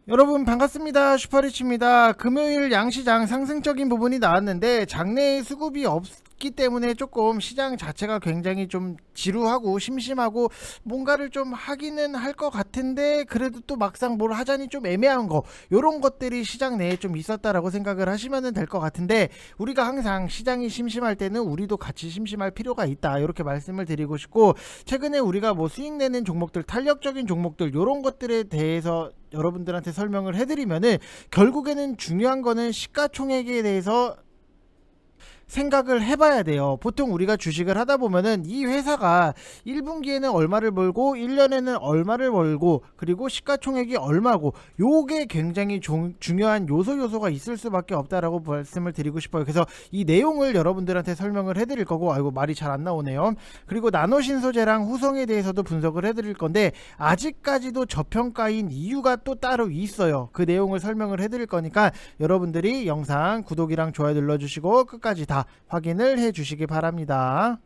여러분 반갑습니다. 슈퍼리치입니다. 금요일 양시장 상승적인 부분이 나왔는데 장내에 수급이 없기 때문에 조금 시장 자체가 굉장히 좀 지루하고 심심하고 뭔가를 좀 하기는 할 것 같은데 그래도 또 막상 뭘 하자니 좀 애매한 거, 요런 것들이 시장 내에 좀 있었다라고 생각을 하시면 될 것 같은데, 우리가 항상 시장이 심심할 때는 우리도 같이 심심할 필요가 있다, 이렇게 말씀을 드리고 싶고, 최근에 우리가 뭐 수익 내는 종목들, 탄력적인 종목들, 요런 것들에 대해서 여러분들한테 설명을 해드리면은, 결국에는 중요한 거는 시가총액에 대해서 생각을 해봐야 돼요. 보통 우리가 주식을 하다 보면은 이 회사가 1분기에는 얼마를 벌고 1년에는 얼마를 벌고 그리고 시가총액이 얼마고, 요게 굉장히 중요한 요소가 있을 수밖에 없다라고 말씀을 드리고 싶어요. 그래서 이 내용을 여러분들한테 설명을 해드릴 거고, 아이고 말이 잘 안 나오네요. 그리고 나노신소재랑 후성에 대해서도 분석을 해드릴 건데, 아직까지도 저평가인 이유가 또 따로 있어요. 그 내용을 설명을 해드릴 거니까 여러분들이 영상 구독이랑 좋아요 눌러주시고 끝까지 다 확인을 해 주시기 바랍니다.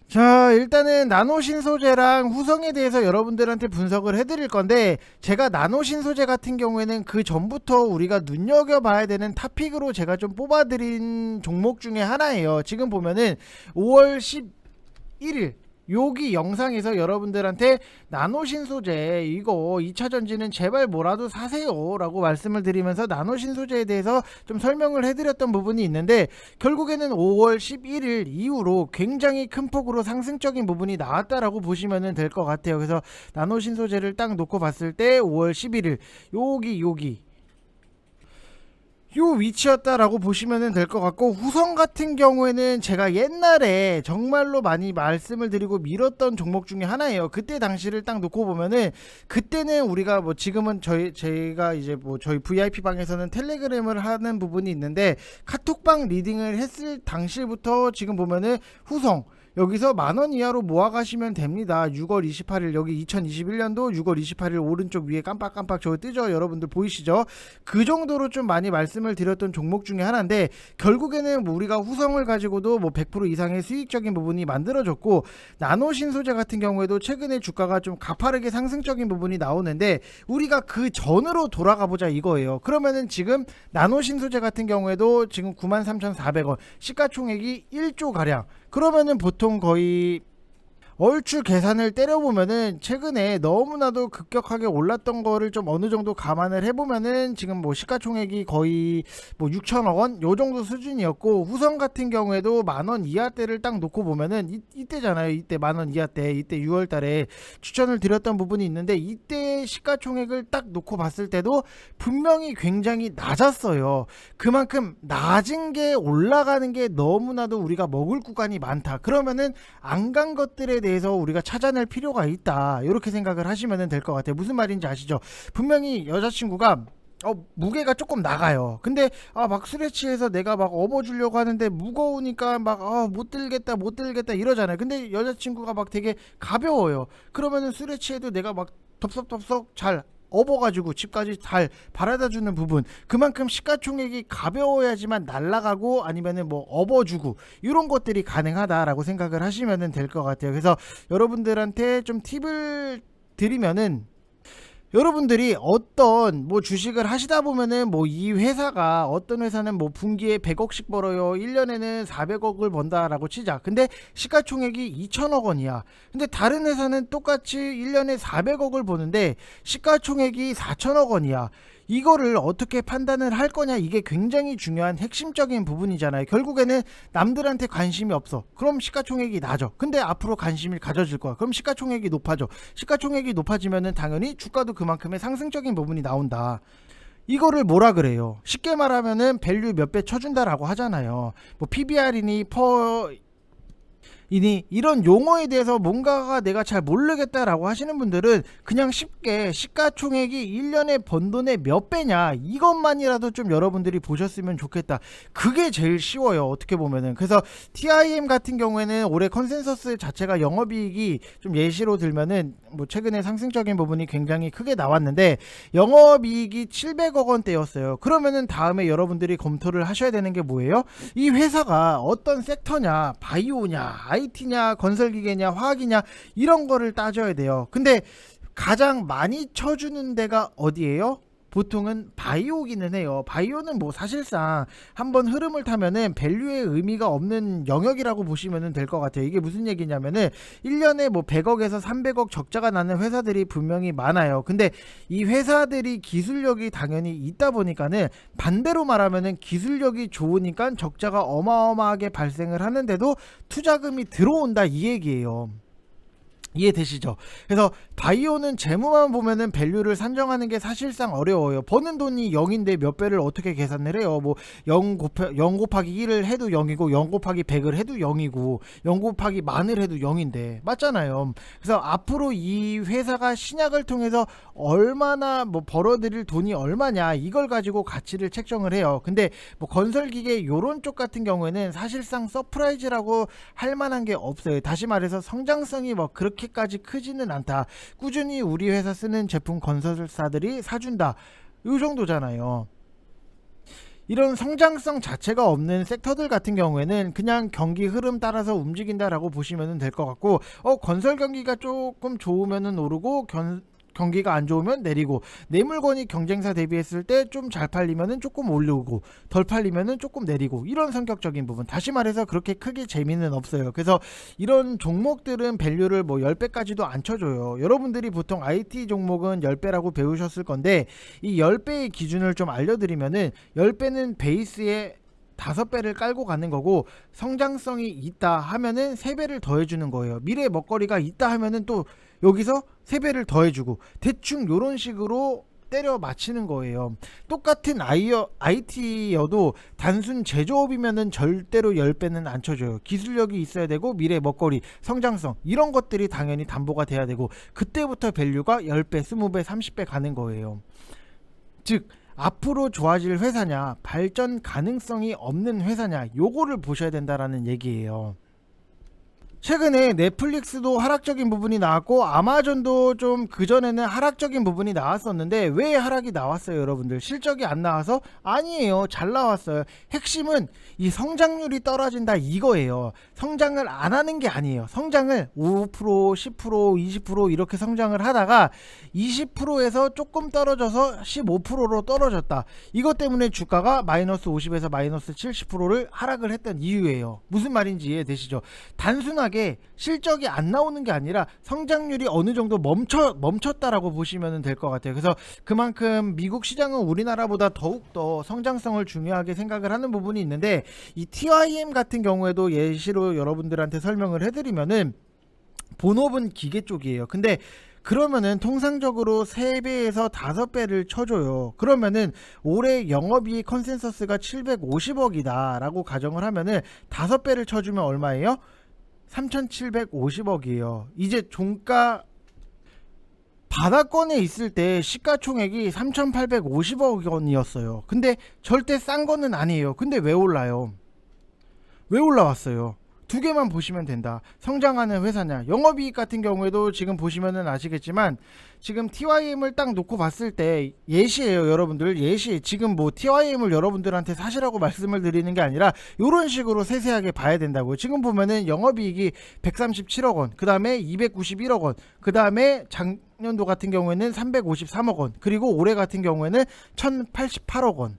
자, 일단은 나노신소재랑 후성에 대해서 여러분들한테 분석을 해드릴 건데, 제가 나노신소재 같은 경우에는 그 전부터 우리가 눈여겨봐야 되는 탑픽으로 제가 좀 뽑아드린 종목 중에 하나예요. 지금 보면은 5월 11일 여기 영상에서 여러분들한테 나노신소재 이거 2차전지는 제발 뭐라도 사세요 라고 말씀을 드리면서 나노신소재에 대해서 좀 설명을 해드렸던 부분이 있는데, 결국에는 5월 11일 이후로 굉장히 큰 폭으로 상승적인 부분이 나왔다라고 보시면 될 것 같아요. 그래서 나노신소재를 딱 놓고 봤을 때 5월 11일 여기 요 위치였다라고 보시면 될 것 같고, 후성 같은 경우에는 제가 옛날에 정말로 많이 말씀을 드리고 밀었던 종목 중에 하나예요. 그때 당시를 딱 놓고 보면은, 그때는 우리가 뭐 지금은 제가 이제 뭐 저희 VIP 방에서는 텔레그램을 하는 부분이 있는데, 카톡방 리딩을 했을 당시부터 지금 보면은 후성 여기서 만원 이하로 모아가시면 됩니다. 6월 28일 여기 2021년도 6월 28일 오른쪽 위에 깜빡깜빡 저거 뜨죠? 여러분들 보이시죠? 그 정도로 좀 많이 말씀을 드렸던 종목 중에 하나인데, 결국에는 뭐 우리가 후성을 가지고도 뭐 100% 이상의 수익적인 부분이 만들어졌고, 나노신소재 같은 경우에도 최근에 주가가 좀 가파르게 상승적인 부분이 나오는데, 우리가 그 전으로 돌아가 보자 이거예요. 그러면은 지금 나노신소재 같은 경우에도 지금 93,400원, 시가총액이 1조 가량, 그러면은 보통 거의 얼추 계산을 때려보면은 최근에 너무나도 급격하게 올랐던 거를 좀 어느 정도 감안을 해보면은 지금 뭐 시가총액이 거의 뭐 6천억 원 요 정도 수준이었고, 후성 같은 경우에도 만원 이하대를 딱 놓고 보면은 이때잖아요. 이때 만원 이하대, 이때 6월 달에 추천을 드렸던 부분이 있는데, 이때 시가총액을 딱 놓고 봤을 때도 분명히 굉장히 낮았어요. 그만큼 낮은 게 올라가는 게 너무나도 우리가 먹을 구간이 많다. 그러면은 안 간 것들에 대해서 우리가 찾아낼 필요가 있다, 이렇게 생각을 하시면 될 것 같아요. 무슨 말인지 아시죠? 분명히 여자친구가 무게가 조금 나가요. 근데 막 스트레치해서 내가 막 업어주려고 하는데 무거우니까 막 못 들겠다 이러잖아요. 근데 여자친구가 막 되게 가벼워요. 그러면은 스트레치해도 내가 막 덥석덥석 잘 업어가지고 집까지 잘 바라다주는 부분, 그만큼 시가총액이 가벼워야지만 날아가고 아니면은 뭐 업어주고 이런 것들이 가능하다라고 생각을 하시면 될 것 같아요. 그래서 여러분들한테 좀 팁을 드리면은, 여러분들이 어떤 뭐 주식을 하시다 보면은 뭐 이 회사가, 어떤 회사는 뭐 분기에 100억씩 벌어요, 1년에는 400억을 번다라고 치자. 근데 시가총액이 2천억 원이야. 근데 다른 회사는 똑같이 1년에 400억을 버는데 시가총액이 4천억 원이야. 이거를 어떻게 판단을 할 거냐, 이게 굉장히 중요한 핵심적인 부분이잖아요. 결국에는 남들한테 관심이 없어, 그럼 시가총액이 낮아. 근데 앞으로 관심을 가져질 거야, 그럼 시가총액이 높아져. 시가총액이 높아지면은 당연히 주가도 그만큼의 상승적인 부분이 나온다. 이거를 뭐라 그래요? 쉽게 말하면은 밸류 몇 배 쳐준다라고 하잖아요. 뭐 PBR이니 이런 용어에 대해서 뭔가가 내가 잘 모르겠다라고 하시는 분들은 그냥 쉽게 시가총액이 1년에 번 돈의 몇 배냐, 이것만이라도 좀 여러분들이 보셨으면 좋겠다. 그게 제일 쉬워요, 어떻게 보면은. 그래서 TIM 같은 경우에는 올해 컨센서스 자체가 영업이익이 좀 예시로 들면은 뭐 최근에 상승적인 부분이 굉장히 크게 나왔는데, 영업이익이 700억 원대였어요. 그러면은 다음에 여러분들이 검토를 하셔야 되는 게 뭐예요? 이 회사가 어떤 섹터냐, 바이오냐, IT냐, 건설기계냐, 화학이냐, 이런 거를 따져야 돼요. 근데 가장 많이 쳐주는 데가 어디예요? 보통은 바이오기는 해요. 바이오는 뭐 사실상 한번 흐름을 타면은 밸류의 의미가 없는 영역이라고 보시면 될 것 같아요. 이게 무슨 얘기냐면은 1년에 뭐 100억에서 300억 적자가 나는 회사들이 분명히 많아요. 근데 이 회사들이 기술력이 당연히 있다 보니까는 반대로 말하면은 기술력이 좋으니까 적자가 어마어마하게 발생을 하는데도 투자금이 들어온다 이 얘기예요. 이해되시죠? 그래서 바이오는 재무만 보면은 밸류를 산정하는 게 사실상 어려워요. 버는 돈이 0인데 몇 배를 어떻게 계산을 해요? 뭐 0 곱하기 1을 해도 0이고 0 곱하기 100을 해도 0이고 0 곱하기 만을 해도 0인데 맞잖아요. 그래서 앞으로 이 회사가 신약을 통해서 얼마나 뭐 벌어들일 돈이 얼마냐 이걸 가지고 가치를 책정을 해요. 근데 뭐 건설기계 요런 쪽 같은 경우에는 사실상 서프라이즈라고 할 만한 게 없어요. 다시 말해서 성장성이 뭐 그렇게까지 크지는 않다. 꾸준히 우리 회사 쓰는 제품 건설사들이 사준다. 요 정도잖아요. 이런 성장성 자체가 없는 섹터들 같은 경우에는 그냥 경기 흐름 따라서 움직인다라고 보시면 될 것 같고, 건설 경기가 조금 좋으면 오르고 경기가 안 좋으면 내리고, 내 물건이 경쟁사 대비했을 때 좀 잘 팔리면은 조금 오르고 덜 팔리면은 조금 내리고, 이런 성격적인 부분. 다시 말해서 그렇게 크게 재미는 없어요. 그래서 이런 종목들은 밸류를 뭐 10배까지도 안 쳐줘요. 여러분들이 보통 IT 종목은 10배라고 배우셨을 건데, 이 10배의 기준을 좀 알려드리면은 10배는 베이스에 5배를 깔고 가는 거고, 성장성이 있다 하면은 3배를 더해주는 거예요. 미래 먹거리가 있다 하면은 또 여기서 3배를 더해주고, 대충 요런 식으로 때려 맞히는 거예요. 똑같은 IT여도 단순 제조업이면은 절대로 10배는 안 쳐줘요. 기술력이 있어야 되고, 미래 먹거리, 성장성, 이런 것들이 당연히 담보가 돼야 되고, 그때부터 밸류가 10배, 20배, 30배 가는 거예요. 즉 앞으로 좋아질 회사냐, 발전 가능성이 없는 회사냐, 요거를 보셔야 된다라는 얘기예요. 최근에 넷플릭스도 하락적인 부분이 나왔고, 아마존도 좀 그전에는 하락적인 부분이 나왔었는데, 왜 하락이 나왔어요 여러분들? 실적이 안 나와서? 아니에요, 잘 나왔어요. 핵심은 이 성장률이 떨어진다 이거예요. 성장을 안 하는 게 아니에요. 성장을 5%, 10%, 20% 이렇게 성장을 하다가 20%에서 조금 떨어져서 15%로 떨어졌다. 이것 때문에 주가가 마이너스 50에서 마이너스 70%를 하락을 했던 이유예요. 무슨 말인지 이해되시죠? 단순하게 실적이 안 나오는 게 아니라 성장률이 어느 정도 멈췄다라고 보시면 될 것 같아요. 그래서 그만큼 미국 시장은 우리나라보다 더욱더 성장성을 중요하게 생각을 하는 부분이 있는데, 이 TYM 같은 경우에도 예시로 여러분들한테 설명을 해드리면은 본업은 기계 쪽이에요. 근데 그러면은 통상적으로 3배에서 5배를 쳐줘요. 그러면은 올해 영업이익 컨센서스가 750억이다 라고 가정을 하면은 5배를 쳐주면 얼마예요? 3,750억이에요. 이제 종가 바닥권에 있을 때 시가총액이 3,850억 원이었어요. 근데 절대 싼 거는 아니에요. 근데 왜 올라요? 왜 올라왔어요? 두 개만 보시면 된다. 성장하는 회사냐, 영업이익 같은 경우에도 지금 보시면은 아시겠지만, 지금 TYM을 딱 놓고 봤을 때 예시예요 여러분들. 예시. 지금 뭐 TYM을 여러분들한테 사시라고 말씀을 드리는 게 아니라 이런 식으로 세세하게 봐야 된다고요. 지금 보면은 영업이익이 137억 원, 그 다음에 291억 원, 그 다음에 작년도 같은 경우에는 353억 원, 그리고 올해 같은 경우에는 1088억 원.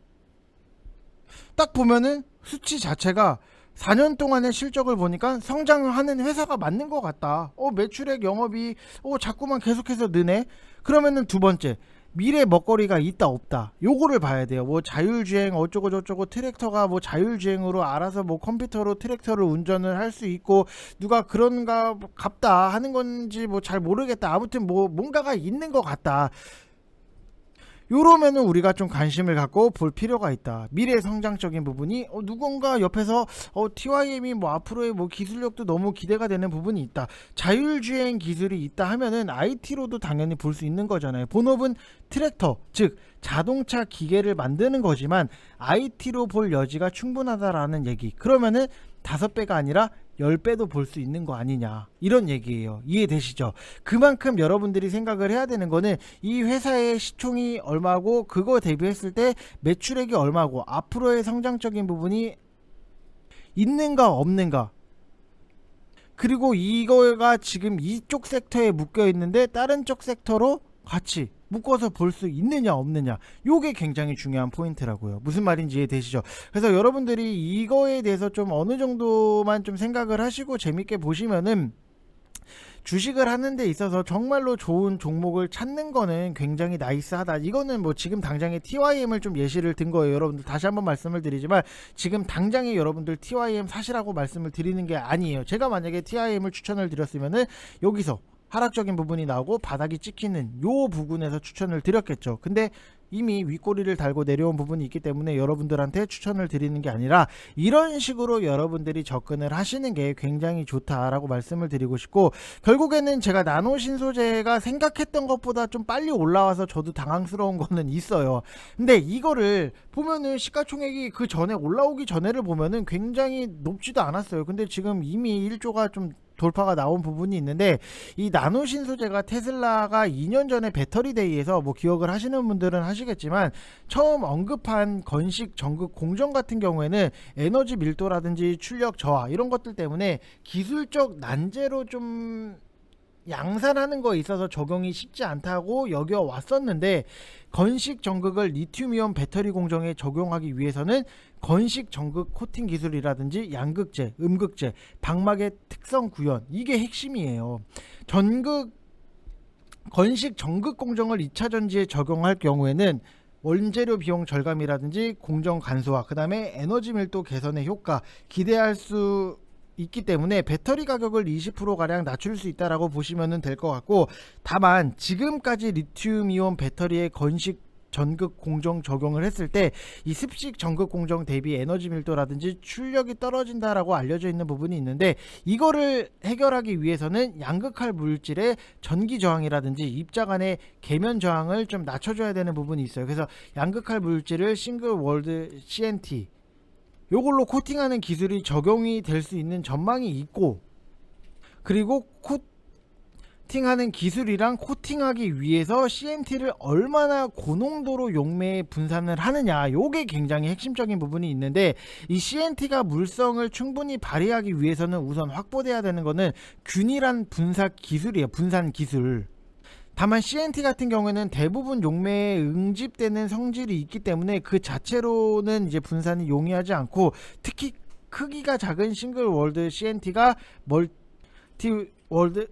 딱 보면은 수치 자체가 4년 동안의 실적을 보니까 성장하는 회사가 맞는 것 같다. 매출액, 영업이 자꾸만 계속해서 느네. 그러면은 두 번째, 미래 먹거리가 있다 없다, 요거를 봐야 돼요. 뭐 자율주행 어쩌고 저쩌고, 트랙터가 뭐 자율주행으로 알아서 뭐 컴퓨터로 트랙터를 운전을 할 수 있고, 누가 그런가 갑다 하는 건지 뭐 잘 모르겠다. 아무튼 뭐 뭔가가 있는 것 같다. 요러면은 우리가 좀 관심을 갖고 볼 필요가 있다. 미래 성장적인 부분이 누군가 옆에서 TYM이 뭐 앞으로의 뭐 기술력도 너무 기대가 되는 부분이 있다. 자율주행 기술이 있다 하면은 IT로도 당연히 볼 수 있는 거잖아요. 본업은 트랙터, 즉 자동차 기계를 만드는 거지만 IT로 볼 여지가 충분하다라는 얘기. 그러면은 5배가 아니라 10배도 볼 수 있는 거 아니냐, 이런 얘기예요. 이해되시죠? 그만큼 여러분들이 생각을 해야 되는 거는 이 회사의 시총이 얼마고, 그거 대비했을 때 매출액이 얼마고, 앞으로의 성장적인 부분이 있는가 없는가, 그리고 이거가 지금 이쪽 섹터에 묶여 있는데 다른 쪽 섹터로 같이 묶어서 볼 수 있느냐 없느냐, 요게 굉장히 중요한 포인트라고요. 무슨 말인지 이해되시죠? 그래서 여러분들이 이거에 대해서 좀 어느 정도만 좀 생각을 하시고 재밌게 보시면은 주식을 하는 데 있어서 정말로 좋은 종목을 찾는 거는 굉장히 나이스하다. 이거는 뭐 지금 당장에 TYM을 좀 예시를 든 거예요. 여러분들 다시 한번 말씀을 드리지만 지금 당장에 여러분들 TYM 사시라고 말씀을 드리는 게 아니에요. 제가 만약에 TYM을 추천을 드렸으면은 여기서 하락적인 부분이 나오고 바닥이 찍히는 요 부분에서 추천을 드렸겠죠. 근데 이미 윗꼬리를 달고 내려온 부분이 있기 때문에 여러분들한테 추천을 드리는 게 아니라 이런 식으로 여러분들이 접근을 하시는 게 굉장히 좋다라고 말씀을 드리고 싶고, 결국에는 제가 나노 신소재가 생각했던 것보다 좀 빨리 올라와서 저도 당황스러운 거는 있어요. 근데 이거를 보면은 시가총액이 그 전에 올라오기 전에를 보면은 굉장히 높지도 않았어요. 근데 지금 이미 1조가 좀 돌파가 나온 부분이 있는데, 이 나노 신소재가 테슬라가 2년 전에 배터리데이에서 뭐 기억을 하시는 분들은 하시겠지만 처음 언급한 건식 전극 공정 같은 경우에는 에너지 밀도라든지 출력 저하 이런 것들 때문에 기술적 난제로 좀 양산하는 거에 있어서 적용이 쉽지 않다고 여겨 왔었는데, 건식 전극을 리튬이온 배터리 공정에 적용하기 위해서는 건식 전극 코팅 기술이라든지 양극재, 음극재, 방막의 특성 구현, 이게 핵심이에요. 건식 전극 공정을 2차 전지에 적용할 경우에는 원재료 비용 절감이라든지 공정 간소화, 그 다음에 에너지 밀도 개선의 효과 기대할 수 있기 때문에 배터리 가격을 20%가량 낮출 수 있다라고 보시면 될 것 같고, 다만 지금까지 리튬이온 배터리의 건식 전극 공정 적용을 했을 때 이 습식 전극 공정 대비 에너지 밀도라든지 출력이 떨어진다라고 알려져 있는 부분이 있는데, 이거를 해결하기 위해서는 양극할 물질의 전기 저항이라든지 입자 간의 계면 저항을 좀 낮춰줘야 되는 부분이 있어요. 그래서 양극할 물질을 싱글 월드 CNT 요걸로 코팅하는 기술이 적용이 될 수 있는 전망이 있고, 그리고 코팅하는 기술이랑 코팅하기 위해서 CNT를 얼마나 고농도로 용매에 분산을 하느냐, 요게 굉장히 핵심적인 부분이 있는데, 이 CNT가 물성을 충분히 발휘하기 위해서는 우선 확보돼야 되는 거는 균일한 분산 기술이에요. 분산 기술. 다만 CNT 같은 경우에는 대부분 용매에 응집되는 성질이 있기 때문에 그 자체로는 이제 분산이 용이하지 않고, 특히 크기가 작은 싱글 월드 CNT가 멀티 월드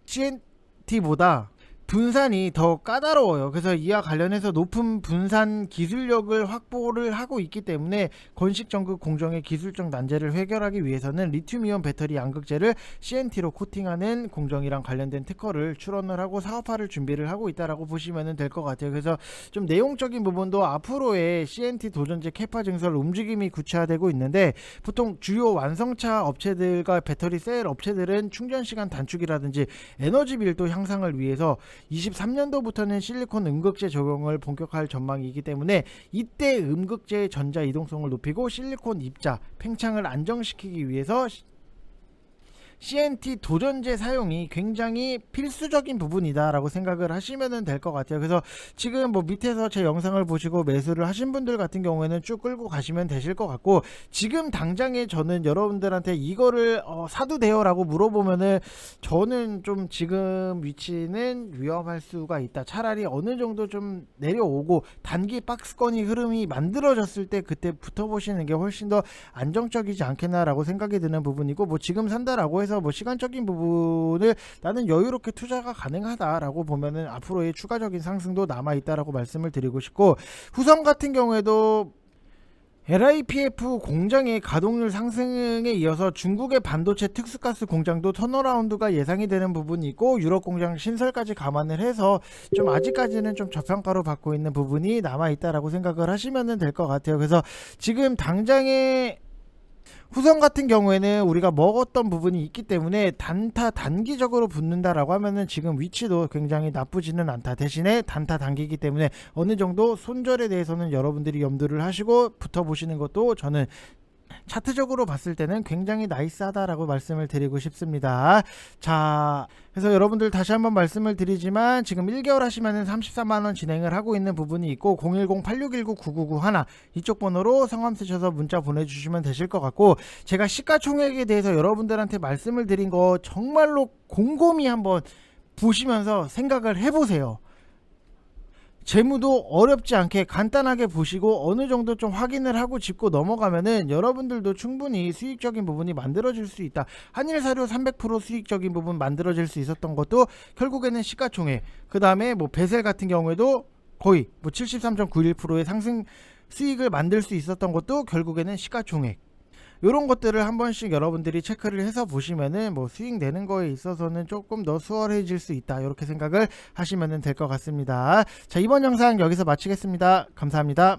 CNT보다 분산이 더 까다로워요. 그래서 이와 관련해서 높은 분산 기술력을 확보를 하고 있기 때문에 건식 전극 공정의 기술적 난제를 해결하기 위해서는 리튬이온 배터리 양극재를 CNT로 코팅하는 공정이랑 관련된 특허를 출원을 하고 사업화를 준비를 하고 있다라고 보시면 될 것 같아요. 그래서 좀 내용적인 부분도 앞으로의 CNT 도전제 캐파 증설 움직임이 구체화되고 있는데, 보통 주요 완성차 업체들과 배터리 셀 업체들은 충전 시간 단축이라든지 에너지 밀도 향상을 위해서 23년도부터는 실리콘 음극재 적용을 본격화할 전망이기 때문에 이때 음극재의 전자 이동성을 높이고 실리콘 입자 팽창을 안정시키기 위해서 CNT 도전제 사용이 굉장히 필수적인 부분이다 라고 생각을 하시면 될 것 같아요. 그래서 지금 뭐 밑에서 제 영상을 보시고 매수를 하신 분들 같은 경우에는 쭉 끌고 가시면 되실 것 같고, 지금 당장에 저는 여러분들한테 이거를 사도 돼요 라고 물어보면은 저는 좀 지금 위치는 위험할 수가 있다, 차라리 어느 정도 좀 내려오고 단기 박스권이 흐름이 만들어졌을 때 그때 붙어보시는 게 훨씬 더 안정적이지 않겠나 라고 생각이 드는 부분이고, 뭐 지금 산다라고 해서 뭐 시간적인 부분을 나는 여유롭게 투자가 가능하다라고 보면은 앞으로의 추가적인 상승도 남아있다라고 말씀을 드리고 싶고, 후성 같은 경우에도 LIPF 공장의 가동률 상승에 이어서 중국의 반도체 특수가스 공장도 턴어라운드가 예상이 되는 부분이 있고, 유럽 공장 신설까지 감안을 해서 좀 아직까지는 좀 저평가로 받고 있는 부분이 남아있다라고 생각을 하시면 될 것 같아요. 그래서 지금 당장에 후성 같은 경우에는 우리가 먹었던 부분이 있기 때문에 단타 단기적으로 붙는다라고 하면은 지금 위치도 굉장히 나쁘지는 않다. 대신에 단타 단기이기 때문에 어느 정도 손절에 대해서는 여러분들이 염두를 하시고 붙어보시는 것도 저는 차트적으로 봤을 때는 굉장히 나이스하다라고 말씀을 드리고 싶습니다. 자, 그래서 여러분들 다시 한번 말씀을 드리지만 지금 1개월 하시면은 34만원 진행을 하고 있는 부분이 있고, 010-8619-9991 이쪽 번호로 성함 쓰셔서 문자 보내주시면 되실 것 같고, 제가 시가총액에 대해서 여러분들한테 말씀을 드린 거 정말로 곰곰이 한번 보시면서 생각을 해보세요. 재무도 어렵지 않게 간단하게 보시고 어느 정도 좀 확인을 하고 짚고 넘어가면은 여러분들도 충분히 수익적인 부분이 만들어질 수 있다. 한일사료 300% 수익적인 부분 만들어질 수 있었던 것도 결국에는 시가총액, 그 다음에 뭐 베셀 같은 경우에도 거의 뭐 73.91%의 상승 수익을 만들 수 있었던 것도 결국에는 시가총액. 요런 것들을 한 번씩 여러분들이 체크를 해서 보시면은 뭐 수익 내는 거에 있어서는 조금 더 수월해질 수 있다, 이렇게 생각을 하시면 될 것 같습니다. 자, 이번 영상 여기서 마치겠습니다. 감사합니다.